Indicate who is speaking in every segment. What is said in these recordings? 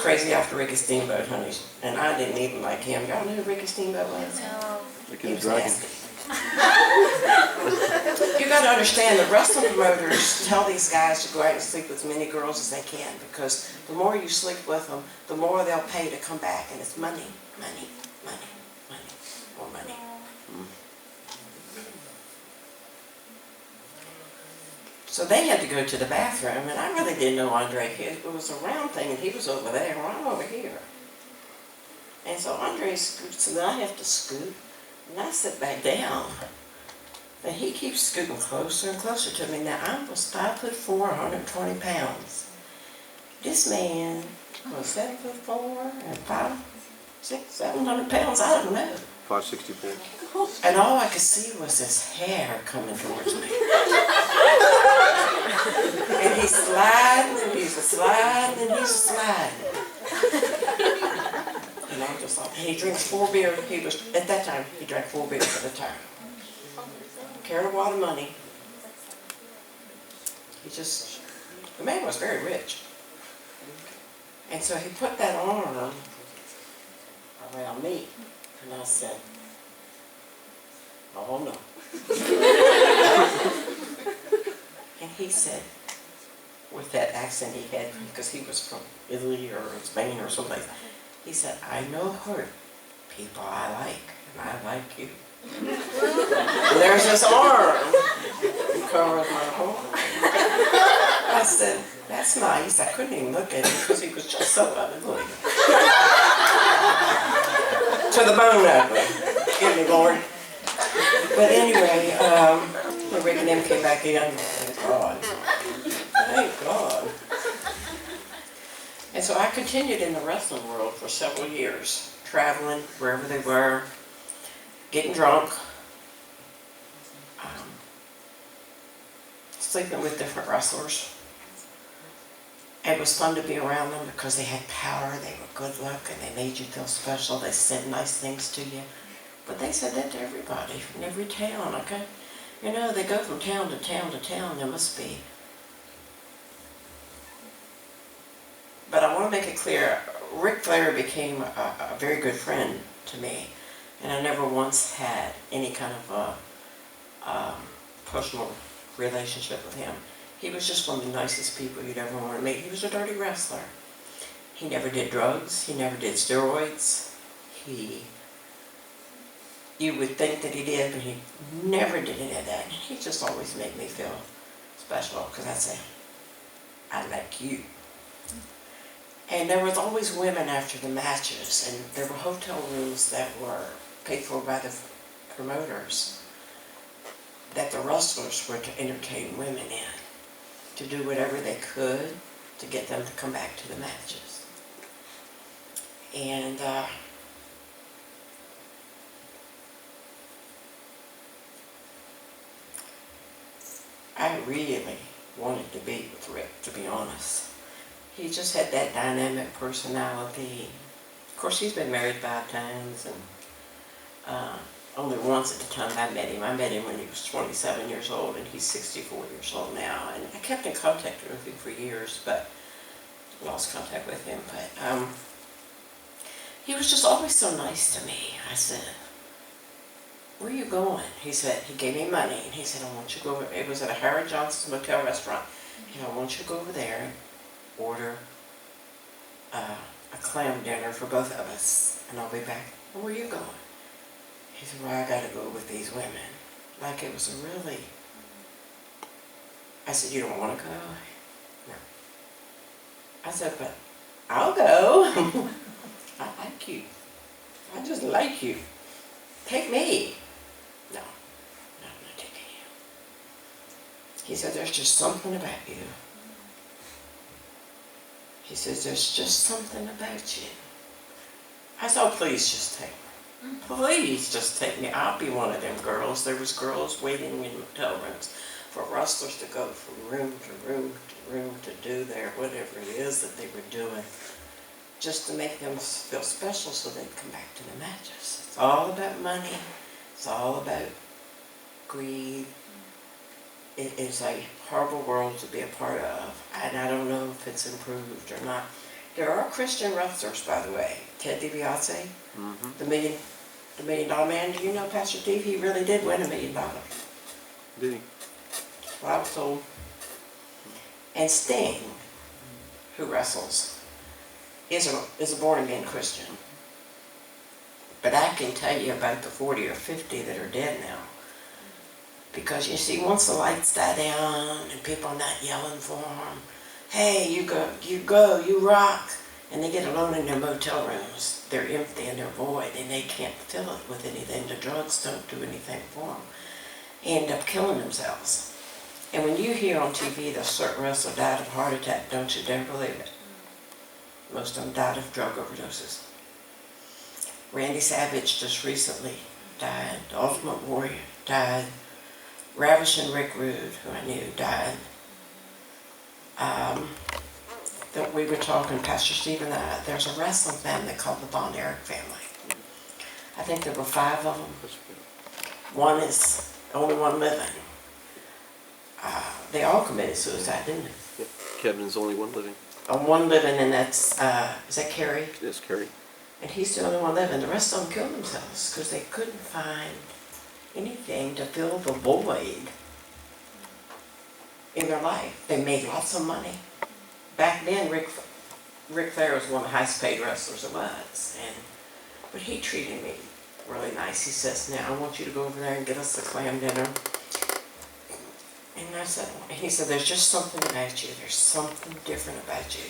Speaker 1: crazy after Ricky Steamboat, honey, and I didn't even like him. Y'all know who Ricky Steamboat was?
Speaker 2: No.
Speaker 1: He was nasty. You got to understand that wrestling promoters tell these guys to go out and sleep with as many girls as they can, because the more you sleep with them, the more they'll pay to come back, and it's money, money, money, money, more money. So they had to go to the bathroom, and I really didn't know Andre. It was a round thing, and he was over there, and I'm over here. And so Andre scoots, and then I have to scoot, and I sit back down. And he keeps scooting closer and closer to me. Now, I was 5'4", 120 pounds. This man was 7'4", and 5, 6, 700 pounds, I don't know.
Speaker 3: 564.
Speaker 1: And all I could see was his hair coming towards me. And he's sliding, and he's sliding, and he's sliding. And I'm just like, he drinks 4 beers. He was, at that time, he drank 4 beers at a time. Carried a lot of money. The man was very rich. And so he put that arm around me, and I said, oh no. And he said, with that accent he had, because he was from Italy or Spain or someplace, he said, I know hurt people I like, and I like you. And there's this arm. He covers my whole arm. I said, that's nice. I couldn't even look at him because he was just so ugly. To the bone ugly. Give me, Lord. But anyway, when Rick and them came back in, thank God. Thank God. And so I continued in the wrestling world for several years, traveling wherever they were, getting drunk, sleeping with different wrestlers. It was fun to be around them because they had power, they were good looking, they made you feel special, they said nice things to you. But they said that to everybody from every town, okay? You know, they go from town to town to town, there must be. But I want to make it clear, Ric Flair became a very good friend to me. And I never once had any kind of personal relationship with him. He was just one of the nicest people you'd ever want to meet. He was a dirty wrestler. He never did drugs. He never did steroids. You would think that he did, but he never did any of that. He just always made me feel special, because I'd say, I like you. And there was always women after the matches, and there were hotel rooms that were paid for by the promoters that the wrestlers were to entertain women in, to do whatever they could to get them to come back to the matches. And I really wanted to be with Rick, to be honest. He just had that dynamic personality. Of course, he's been married 5 times, and only once at the time I met him. I met him when he was 27 years old, and he's 64 years old now. And I kept in contact with him for years, but lost contact with him. But he was just always so nice to me. I said, where are you going? He said, he gave me money, and he said, I want you to go over. It was at a Harry Johnson's Motel restaurant. And I want you to go over there and order a clam dinner for both of us, and I'll be back. Well, where are you going? He said, well, I got to go with these women. Like it was a really... I said, you don't want to go? No. I said, but I'll go. I like you. I just like you. Take me. No, I'm not taking you. He said, there's just something about you. He says, there's just something about you. I said, oh, please just take me. Please just take me. I'll be one of them girls. There was girls waiting in motel rooms for wrestlers to go from room to room to room to do their whatever it is that they were doing, just to make them feel special so they'd come back to the matches. It's all about money. It's all about greed. It is a horrible world to be a part of, and I don't know if it's improved or not. There are Christian wrestlers, by the way. Ted DiBiase,
Speaker 2: Mm-hmm.
Speaker 1: the million dollar man. Do you know Pastor Steve? He really did win $1 million.
Speaker 2: Did he?
Speaker 1: Well, I was told. And Sting, who wrestles, is a born-again Christian. But I can tell you about the 40 or 50 that are dead now. Because you see, once the lights die down and people are not yelling for them, hey, you go, you rock, and they get alone in their motel rooms, they're empty and they're void, and they can't fill it with anything. The drugs don't do anything for them. They end up killing themselves. And when you hear on TV that a certain wrestler died of a heart attack, don't you dare believe it. Most of them died of drug overdoses. Randy Savage just recently died. The Ultimate Warrior died. Ravishing Rick Rude, who I knew, died. That we were talking, Pastor Steve and I, there's a wrestling family called the Von Erich family. I think there were 5 of them. One is the only one living. They all committed suicide, didn't they?
Speaker 2: Yep. Kevin's the only one living.
Speaker 1: One living, and that's, is that Kerry?
Speaker 2: Yes, Kerry.
Speaker 1: And he's the only one living. The rest of them killed themselves because they couldn't find anything to fill the void in their life. They made lots of money. Back then, Ric Flair was one of the highest paid wrestlers there was. But he treated me really nice. He says, now I want you to go over there and get us a clam dinner. And I said, he said, there's just something about you. There's something different about you.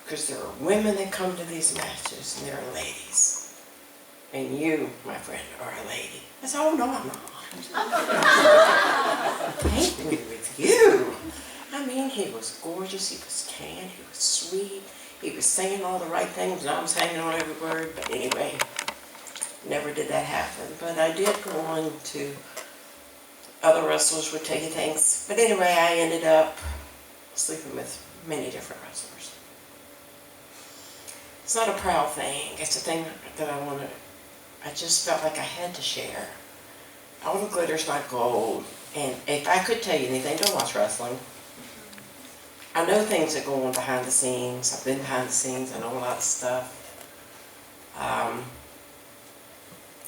Speaker 1: Because there are women that come to these matches, and there are ladies. And you, my friend, are a lady. I said, oh, no, I'm not. Paint me with you. I mean, he was gorgeous, he was tan, he was sweet, he was saying all the right things, and I was hanging on every word. But anyway, never did that happen. But I did go on to other wrestlers would tell you things. But anyway, I ended up sleeping with many different wrestlers. It's not a proud thing. It's a thing that I just felt like I had to share. All the glitter's not gold. And if I could tell you anything, don't watch wrestling. I know things that go on behind the scenes. I've been behind the scenes. I know a lot of stuff.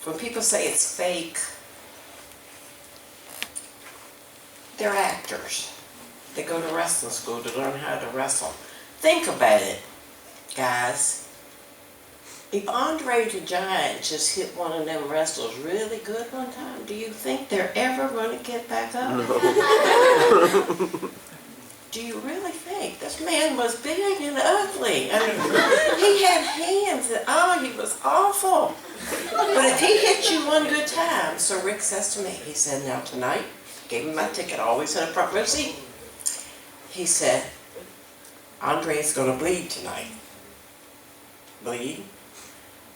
Speaker 1: When people say it's fake, they're actors. They go to wrestling school to learn how to wrestle. Think about it, guys. If Andre the Giant just hit one of them wrestlers really good one time, do you think they're ever going to get back up? No. Do you really think? This man was big and ugly. I mean, he had hands that, he was awful. But if he hit you one good time, so Rick says to me, he said, now tonight, gave me my ticket, I always had a front row seat. He said, Andre's going to bleed tonight. Bleed?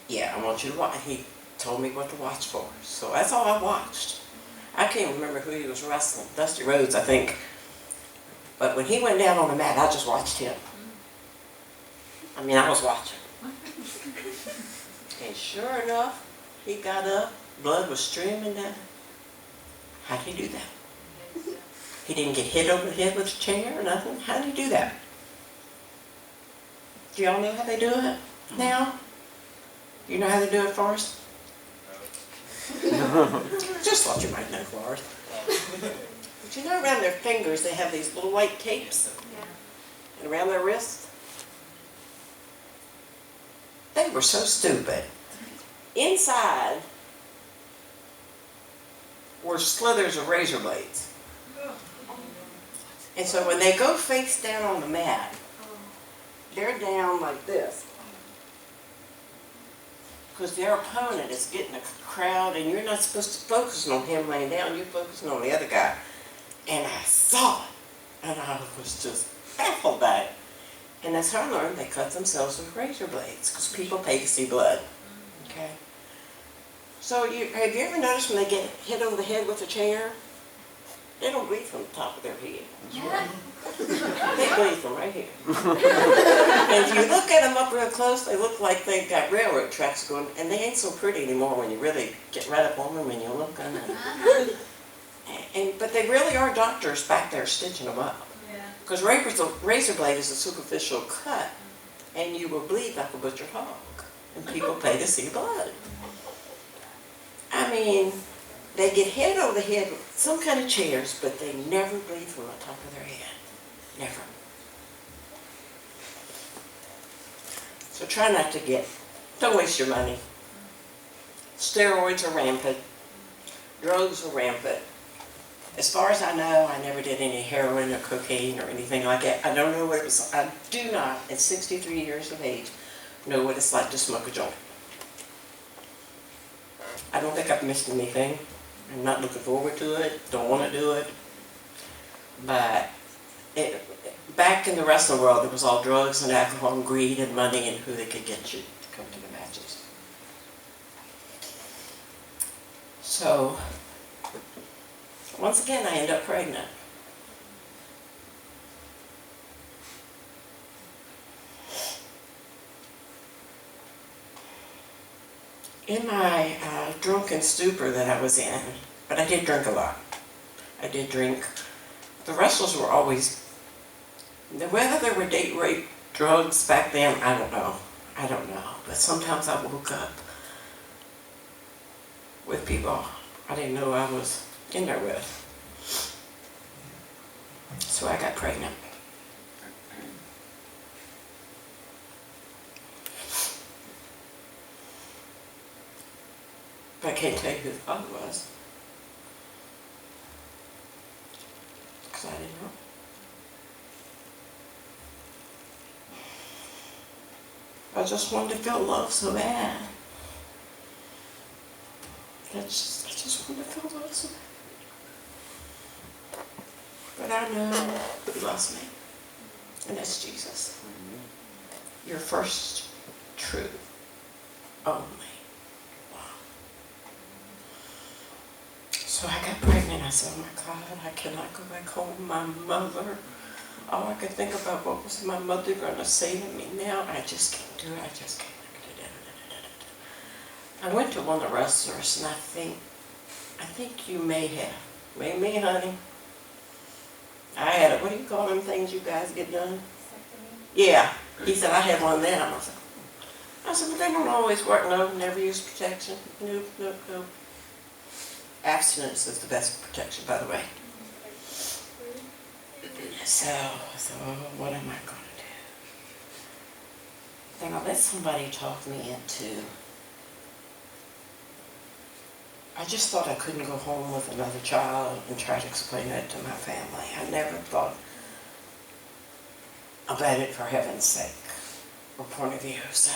Speaker 1: Yeah, I want you to watch. He told me what to watch for. So that's all I watched. I can't remember who he was wrestling. Dusty Rhodes, I think. But when he went down on the mat, I just watched him. I mean, I was watching. And sure enough, he got up. Blood was streaming down. How'd he do that? He didn't get hit over the head with a chair or nothing. How'd he do that? Do y'all know how they do it now? You know how they do it, Forrest? Just thought you might know, Forrest. But you know around their fingers they have these little white tapes? Yeah. And around their wrists? They were so stupid. Inside were slithers of razor blades. And so when they go face down on the mat, they're down like this. Because their opponent is getting a crowd, and you're not supposed to focus on him laying down, you're focusing on the other guy. And I saw it, and I was just baffled by it. And that's how I learned they cut themselves with razor blades, because people pay to see blood. Okay? So have you ever noticed when they get hit over the head with a chair, they don't bleed from the top of their head. Yeah. They bleed from right here. And if you look at them up real close, they look like they've got railroad tracks going, and they ain't so pretty anymore when you really get right up on them and you look on them. But they really are doctors back there stitching them up. Because razor blade is a superficial cut, and you will bleed like a butchered hog. And people pay to see blood. I mean, they get head over head with some kind of chairs, but they never bleed from the top of their head. Never. So try not to don't waste your money. Steroids are rampant. Drugs are rampant. As far as I know, I never did any heroin or cocaine or anything like that. I don't know what it was. I do not, at 63 years of age, know what it's like to smoke a joint. I don't think I've missed anything. I'm not looking forward to it. Don't want to do it. But back in the wrestling world, it was all drugs and alcohol and greed and money and who they could get you to come to the matches. So, once again, I end up pregnant. In my drunken stupor that I was in, but I did drink a lot. I did drink. The wrestlers were always, whether there were date rape drugs back then, I don't know. I don't know. But sometimes I woke up with people I didn't know I was in there with. So I got pregnant. But I can't tell you who the father was. Because I didn't know. I just wanted to feel love so bad. I just wanted to feel love so bad. But I know who loves me. And that's Jesus. Your first, true, only. Wow. So I got pregnant. I said, oh my God, I cannot go back home. My mother. All I could think about, what was my mother going to say to me now? I just can't do it. I just can't. I went to one of the wrestlers, and I think you may have. Me, honey. I had what do you call them things you guys get done? Yeah. He said, I had one then. I said, but they don't always work. No, never use protection. Nope. Abstinence is the best protection, by the way. So what am I going to do? Then I'll let somebody talk me into. I just thought I couldn't go home with another child and try to explain that to my family. I never thought about it for heaven's sake or point of view. So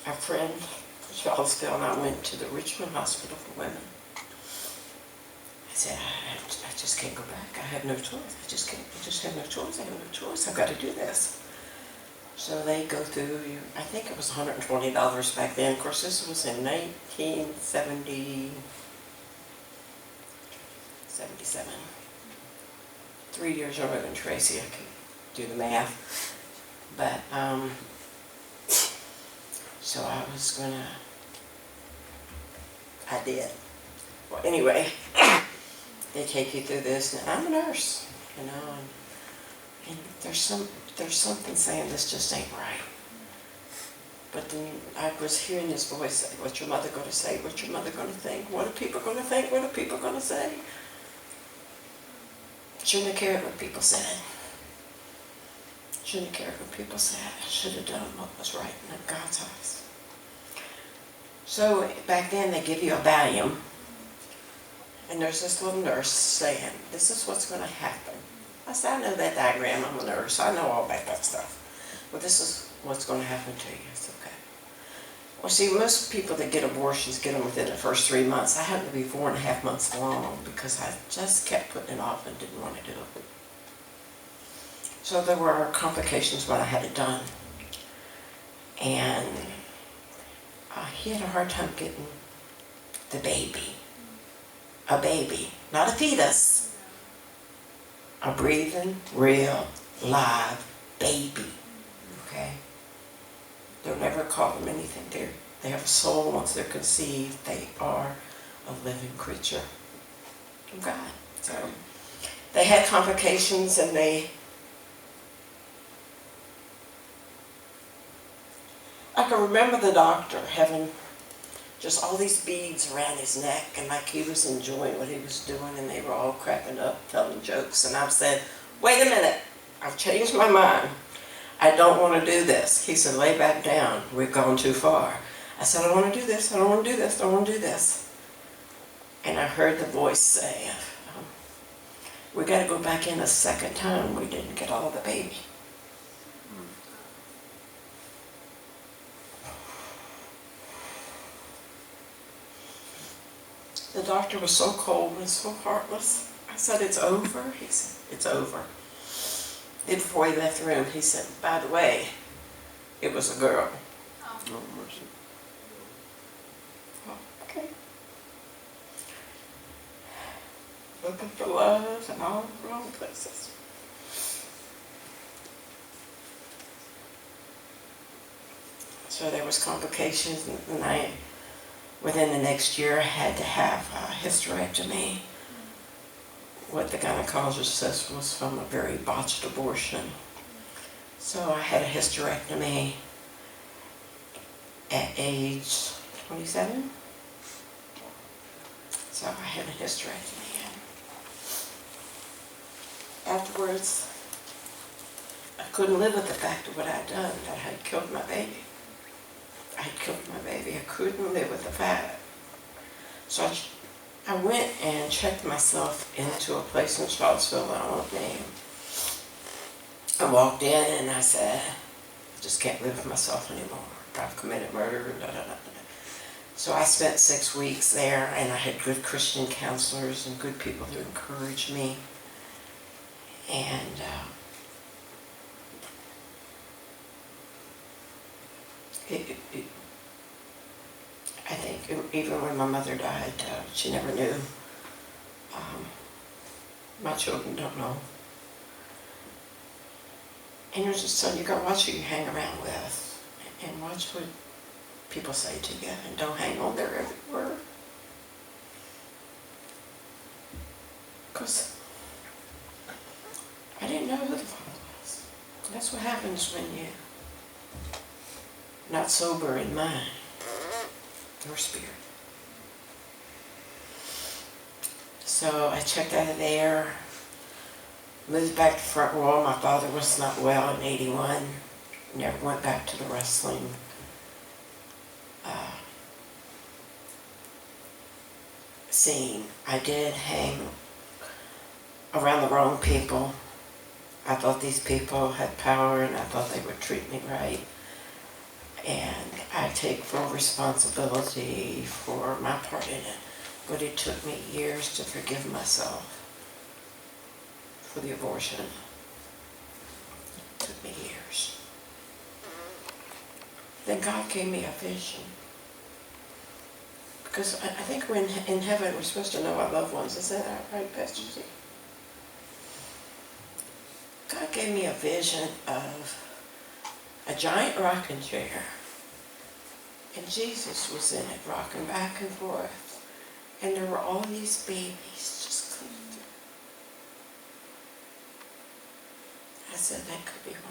Speaker 1: our friend Charlottesville and I went to the Richmond Hospital for Women. I said, I just can't go back. I have no choice. I just have no choice. I have no choice. I've got to do this. So they go through, I think it was $120 back then. Of course, this was in 1977. 3 years younger than Tracy. I can do the math. But, so I did. Well, anyway, they take you through this, and I'm a nurse, you know, and there's something saying this just ain't right. But then I was hearing this voice say, what's your mother going to say? What's your mother going to think? What are people going to think? What are people going to say? Shouldn't have cared what people said. Shouldn't have cared what people said. I should have done what was right in God's eyes. So back then they give you a Valium. And there's this little nurse saying, this is what's going to happen. I said, I know that diagram. I'm a nurse. I know all about that stuff. Well, this is what's going to happen to you. It's okay. Well, see, most people that get abortions get them within the first 3 months. I happened to be 4.5 months along because I just kept putting it off and didn't want to do it. So there were complications when I had it done. And he had a hard time getting the baby. A baby, not a fetus. A breathing, real, live baby. Okay? They'll never call them anything. They have a soul once they're conceived. They are a living creature of God. So They had complications, and I can remember the doctor having just all these beads around his neck, and like he was enjoying what he was doing, and they were all cracking up, telling jokes, and I've said, wait a minute, I've changed my mind. I don't want to do this. He said, lay back down, we've gone too far. I said, I don't want to do this, I don't want to do this, I don't want to do this. And I heard the voice say, we got to go back in a second time, we didn't get all the baby. The doctor was so cold and so heartless. I said, it's over? He said, it's over. Then before he left the room, he said, by the way, it was a girl.
Speaker 2: Oh, mercy.
Speaker 1: Oh, okay. Looking for love in all the wrong places. So there was complications, and within the next year, I had to have a hysterectomy. What the gynecologist says was from a very botched abortion. So I had a hysterectomy at age 27. So I had a hysterectomy. And afterwards, I couldn't live with the fact of what I'd done, that I had killed my baby. I had killed my baby. I couldn't live with the fact. So I went and checked myself into a place in Charlottesville that I won't name. I walked in and I said, I just can't live with myself anymore. I've committed murder. Da, da, da, da. So I spent 6 weeks there, and I had good Christian counselors and good people who encouraged me. And I think even when my mother died, she never knew. My children don't know. And you're just son, you gotta watch who you hang around with, and watch what people say to you, and don't hang on their every word. Because I didn't know who the Father was. That's what happens when you're not sober in mind or spirit. So I checked out of there, moved back to Front Royal. My father was not well in '81. Never went back to the wrestling. Scene. I did hang around the wrong people. I thought these people had power, and I thought they would treat me right. And I take full responsibility for my part in it. But it took me years to forgive myself for the abortion. It took me years. Then God gave me a vision. Because I think we're in heaven, we're supposed to know our loved ones. Is that right, Pastor Z? God gave me a vision of a giant rocking chair. And Jesus was in it, rocking back and forth. And there were all these babies just coming through. I said, that could be one.